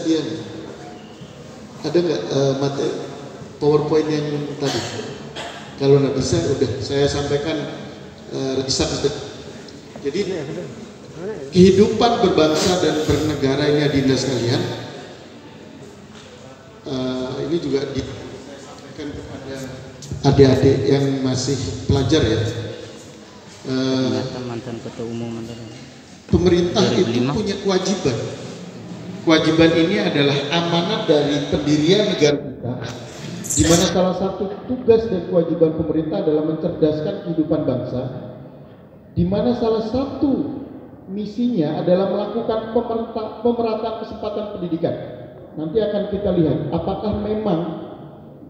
Dian, ada nggak materi PowerPoint yang tadi? Kalau nggak bisa, udah saya sampaikan registrasi. Jadi kehidupan berbangsa dan bernegara ini adinda sekalian, ini juga disampaikan kepada adik-adik yang masih pelajar ya. Mantan ketua umum Pemerintah itu punya kewajiban. Kewajiban ini adalah amanat dari pendirian negara kita, di mana salah satu tugas dan kewajiban pemerintah adalah mencerdaskan kehidupan bangsa, di mana salah satu misinya adalah melakukan pemerataan kesempatan pendidikan. Nanti akan kita lihat apakah memang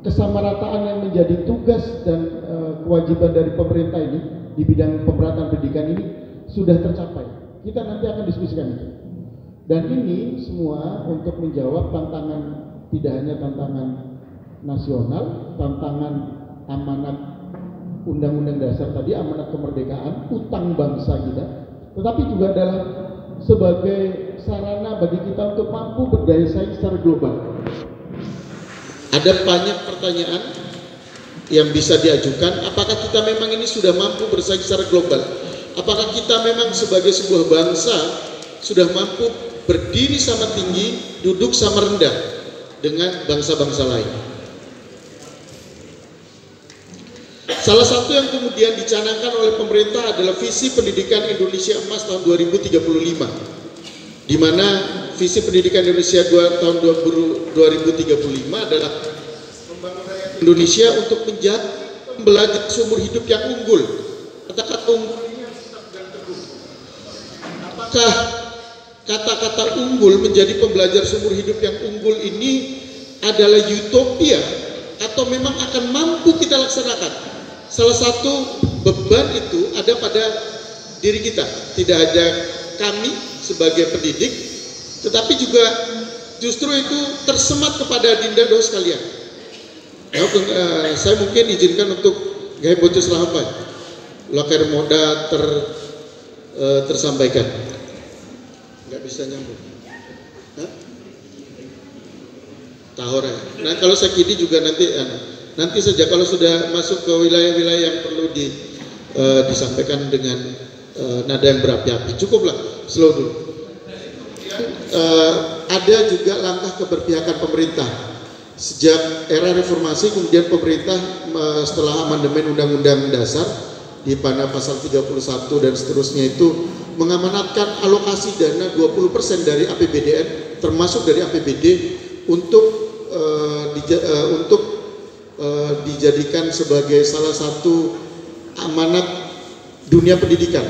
kesamarataan yang menjadi tugas dan kewajiban dari pemerintah ini di bidang pemerataan pendidikan ini sudah tercapai. Kita nanti akan diskusikan itu. Dan ini semua untuk menjawab tantangan, tidak hanya tantangan nasional, tantangan amanat Undang-Undang Dasar tadi, amanat kemerdekaan, utang bangsa kita, tetapi juga adalah sebagai sarana bagi kita untuk mampu berdaya saing secara global. Ada banyak pertanyaan yang bisa diajukan, apakah kita memang ini sudah mampu bersaing secara global? Apakah kita memang sebagai sebuah bangsa sudah mampu berdiri sama tinggi, duduk sama rendah dengan bangsa-bangsa lain? Salah satu yang kemudian dicanangkan oleh pemerintah adalah visi pendidikan Indonesia Emas tahun 2035, di mana visi pendidikan Indonesia tahun 2035 adalah pembangunan Indonesia untuk menjadi pembelajar seumur hidup yang unggul. Kata-kata unggul ini harus kita pegang teguh. Apakah kata-kata unggul menjadi pembelajar seumur hidup yang unggul ini adalah utopia atau memang akan mampu kita laksanakan? Salah satu beban itu ada pada diri kita, tidak ada kami sebagai pendidik, tetapi juga justru itu tersemat kepada dinda doh sekalian. Saya mungkin izinkan untuk gaya bocos lahapan lakar moda tersampaikan. Nggak bisa nyambung. Tahor ya. Nah kalau sakini juga nanti saja kalau sudah masuk ke wilayah-wilayah yang perlu disampaikan dengan nada yang berapi-api, cukuplah slow dulu. Ada juga langkah keberpihakan pemerintah sejak era reformasi, kemudian pemerintah setelah amandemen Undang-Undang Dasar di pada pasal 31 dan seterusnya itu mengamanatkan alokasi dana 20% dari APBDN termasuk dari APBD untuk dijadikan sebagai salah satu amanat dunia pendidikan.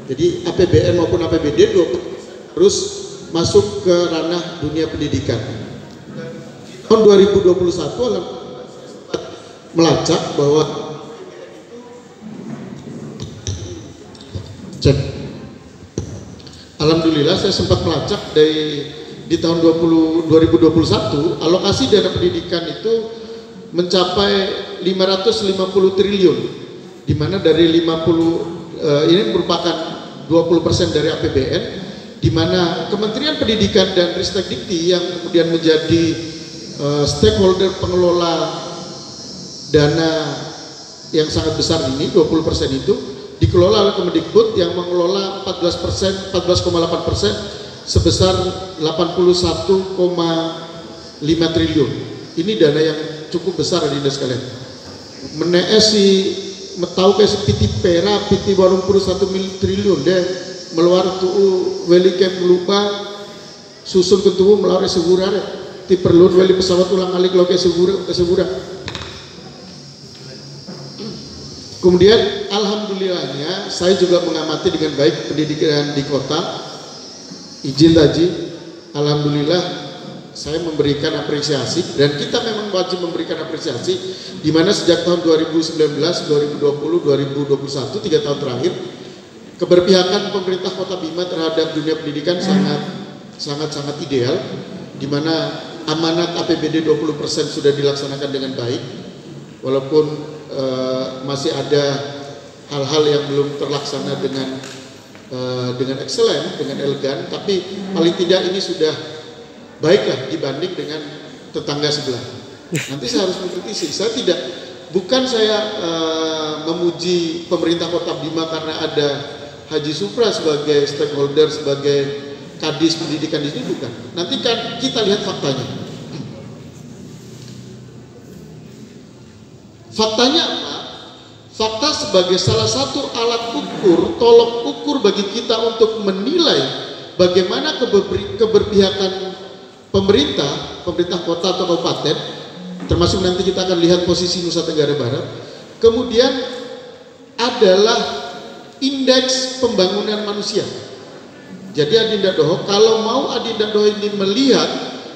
Jadi APBN maupun APBD 20% terus masuk ke ranah dunia pendidikan. Tahun 2021 melacak bahwa alhamdulillah saya sempat melacak di tahun 2021 alokasi dana pendidikan itu mencapai 550 triliun, di mana dari 50 ini merupakan 20% dari APBN, di mana Kementerian Pendidikan dan Ristekdikti yang kemudian menjadi stakeholder pengelola dana yang sangat besar ini, 20% itu dikelola oleh Kemendikbud yang mengelola 14%, 14,8% sebesar 81,5 triliun. Ini dana yang cukup besar di Indonesia sekalian. Meneesi tahu kayak piti pera, piti warung puluh 1 triliun deh meluar tuh weli kem lupa susun ketubuh meluar segura deh. Ti perlu weli pesawat ulang alik lo ke segura. Kemudian alhamdulillahnya saya juga mengamati dengan baik pendidikan di kota. Izin tadi, alhamdulillah saya memberikan apresiasi dan kita memang wajib memberikan apresiasi, di mana sejak tahun 2019, 2020, 2021 3 tahun terakhir keberpihakan pemerintah Kota Bima terhadap dunia pendidikan sangat ideal, di mana amanat APBD 20% sudah dilaksanakan dengan baik, walaupun masih ada hal-hal yang belum terlaksana dengan excellent, dengan elegan, tapi paling tidak ini sudah baiklah dibanding dengan tetangga sebelah. Nanti saya harus mengkritisi. Saya tidak, bukan saya memuji pemerintah Kota Bima karena ada Haji Supra sebagai stakeholder, sebagai kadis pendidikan di sini, bukan. Nanti kan kita lihat faktanya. Faktanya apa? Fakta sebagai salah satu alat ukur, tolok ukur bagi kita untuk menilai bagaimana keberpihakan pemerintah kota atau kabupaten, termasuk nanti kita akan lihat posisi Nusa Tenggara Barat. Kemudian adalah indeks pembangunan manusia. Jadi Adinda Doho, kalau mau Adinda Doho ini melihat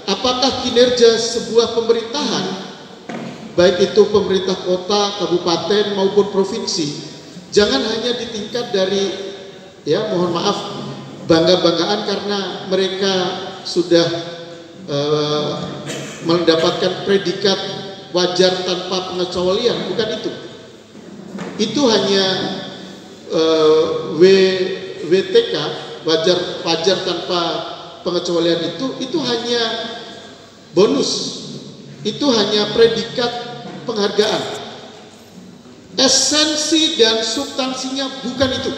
apakah kinerja sebuah pemerintahan, baik itu pemerintah kota, kabupaten maupun provinsi, jangan hanya di tingkat dari, ya mohon maaf, bangga-banggaan karena mereka sudah mendapatkan predikat wajar tanpa pengecualian, bukan itu. Itu hanya WTK, wajar tanpa pengecualian, itu hanya bonus. Itu hanya predikat penghargaan. Esensi dan substansinya bukan itu.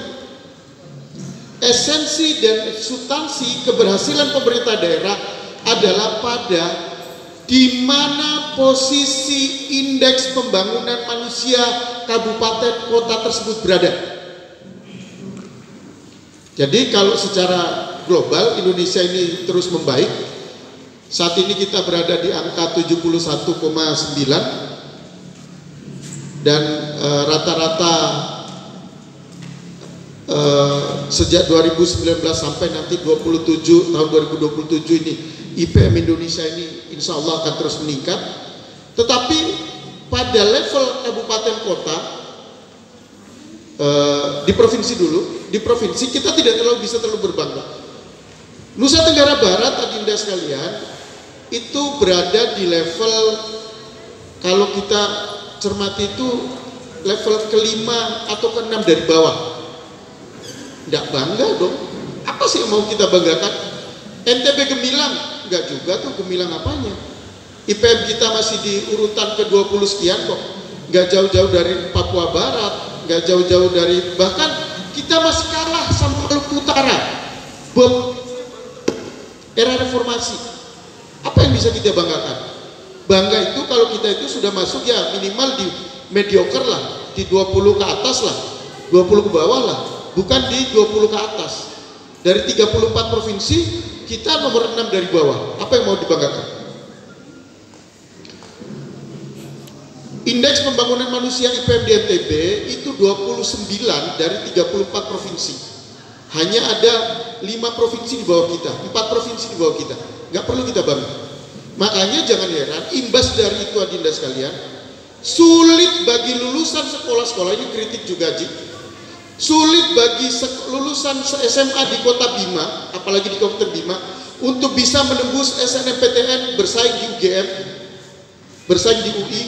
Esensi dan substansi keberhasilan pemerintah daerah adalah pada di mana posisi indeks pembangunan manusia kabupaten kota tersebut berada. Jadi kalau secara global Indonesia ini terus membaik. Saat ini kita berada di angka 71,9 dan rata-rata sejak 2019 sampai nanti tahun 2027 ini IPM Indonesia ini insya Allah akan terus meningkat. Tetapi pada level kabupaten kota, di provinsi dulu, di provinsi kita tidak bisa terlalu berbangga. Nusa Tenggara Barat, Adinda sekalian, itu berada di level, kalau kita cermati itu level kelima atau keenam dari bawah. Tidak bangga dong. Apa sih yang mau kita banggakan? NTB Gemilang, enggak juga tuh, Gemilang apanya? IPM kita masih di urutan ke-20 sekian kok. Enggak jauh-jauh dari Papua Barat, enggak jauh-jauh dari, bahkan kita masih kalah sama Maluku Utara. Era reformasi. Apa yang bisa kita banggakan? Bangga itu kalau kita itu sudah masuk ya minimal di mediocre lah, di 20 ke atas lah, 20 ke bawah lah, bukan di 20 ke atas. Dari 34 provinsi kita nomor 6 dari bawah. Apa yang mau dibanggakan? Indeks pembangunan manusia IPM di NTB itu 29 dari 34 provinsi. Hanya ada 5 provinsi di bawah kita, 4 provinsi di bawah kita. Nggak perlu kita bangga. Makanya jangan heran, imbas dari itu Adinda sekalian, sulit bagi lulusan sekolah-sekolah, ini kritik juga Ji, sulit bagi lulusan SMA di Kota Bima, apalagi di Kabupaten Bima, untuk bisa menembus SNMPTN, bersaing di UGM, bersaing di UI,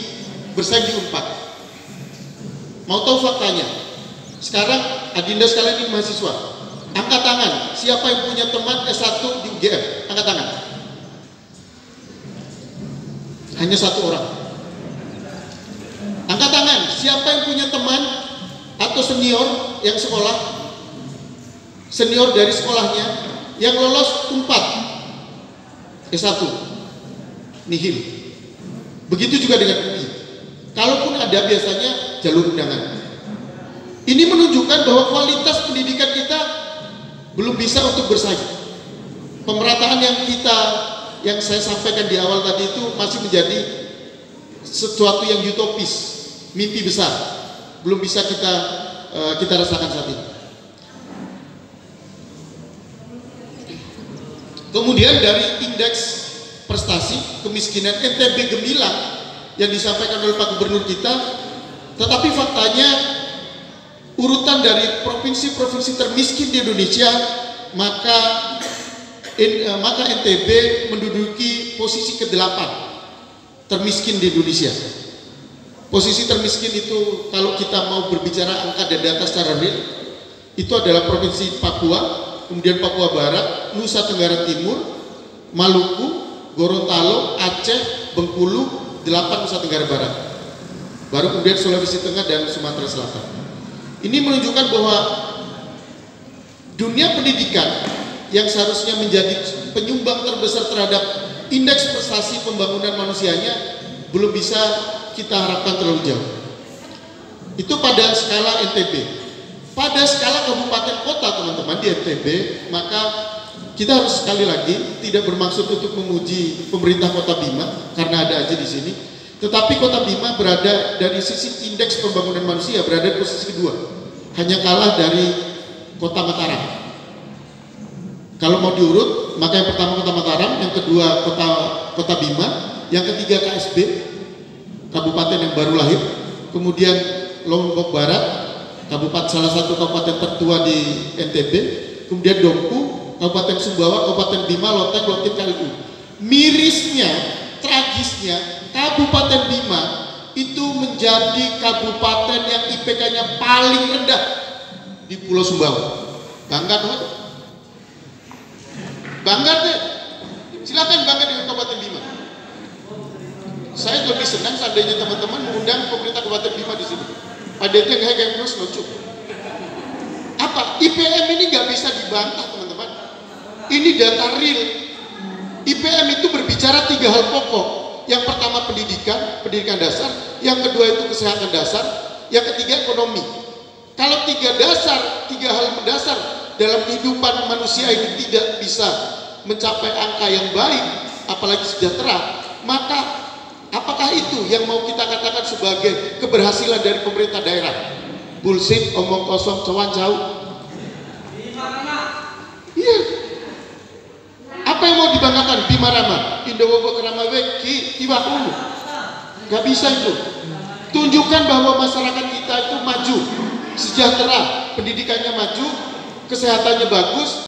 bersaing di UNPAD. Mau tahu faktanya? Sekarang Adinda sekalian ini mahasiswa, angkat tangan, siapa yang punya teman S1 di UGM? Angkat tangan. Hanya 1 orang. Angkat tangan, siapa yang punya teman atau senior yang sekolah, senior dari sekolahnya yang lolos UNPAD S1? Nihil. Begitu juga dengan UI. Kalaupun ada, biasanya jalur undangan. Ini menunjukkan bahwa kualitas pendidikan kita belum bisa untuk bersaing. Pemerataan yang saya sampaikan di awal tadi itu masih menjadi sesuatu yang utopis, mimpi besar, belum bisa kita rasakan saat ini. Kemudian dari indeks prestasi kemiskinan NTB Gemilang yang disampaikan oleh Pak Gubernur kita, tetapi faktanya urutan dari provinsi-provinsi termiskin di Indonesia, maka NTB menduduki posisi ke-8 termiskin di Indonesia. Posisi termiskin itu kalau kita mau berbicara angka dan data secara real, itu adalah provinsi Papua, kemudian Papua Barat, Nusa Tenggara Timur, Maluku, Gorontalo, Aceh, Bengkulu, 8 Nusa Tenggara Barat. Baru kemudian Sulawesi Tengah dan Sumatera Selatan. Ini menunjukkan bahwa dunia pendidikan yang seharusnya menjadi penyumbang terbesar terhadap indeks prestasi pembangunan manusianya belum bisa kita harapkan terlalu jauh. Itu pada skala NTB. Pada skala kabupaten kota teman-teman di NTB, maka kita harus sekali lagi tidak bermaksud untuk memuji pemerintah Kota Bima karena ada aja di sini. Tetapi Kota Bima berada dari sisi indeks pembangunan manusia berada di posisi kedua, hanya kalah dari Kota Mataram. Kalau mau diurut, maka yang pertama Kota Mataram, yang kedua Kota Bima, yang ketiga KSB, kabupaten yang baru lahir, kemudian Lombok Barat, salah satu kabupaten tertua di NTB, kemudian Dompu, Kabupaten Sumbawa, Kabupaten Bima, Loteng, Lotit, KLU. Mirisnya, tragisnya, Kabupaten Bima itu menjadi kabupaten yang IPK-nya paling rendah di Pulau Sumbawa. Bangga teman? Bangga deh. Silakan bangga dengan Kabupaten Bima. Saya lebih senang seandainya teman-teman mengundang pemerintah Kabupaten Bima di sini. Adanya kayak terus lucu. Apa? IPM ini nggak bisa dibantah teman-teman. Ini data real. IPM itu berbicara 3 hal pokok. Yang pertama pendidikan dasar. Yang kedua itu kesehatan dasar. Yang ketiga ekonomi. Kalau 3 hal mendasar dalam kehidupan manusia ini tidak bisa mencapai angka yang baik, apalagi sejahtera, maka apakah itu yang mau kita katakan sebagai keberhasilan dari pemerintah daerah? Bullshit, omong kosong, cawan jauh. Iya. Apa yang mau dibanggakan? Bima Rama, Indowogo Keramawe, Ki, Iwakulu. Gak bisa itu. Tunjukkan bahwa masyarakat kita itu maju, sejahtera, pendidikannya maju, kesehatannya bagus.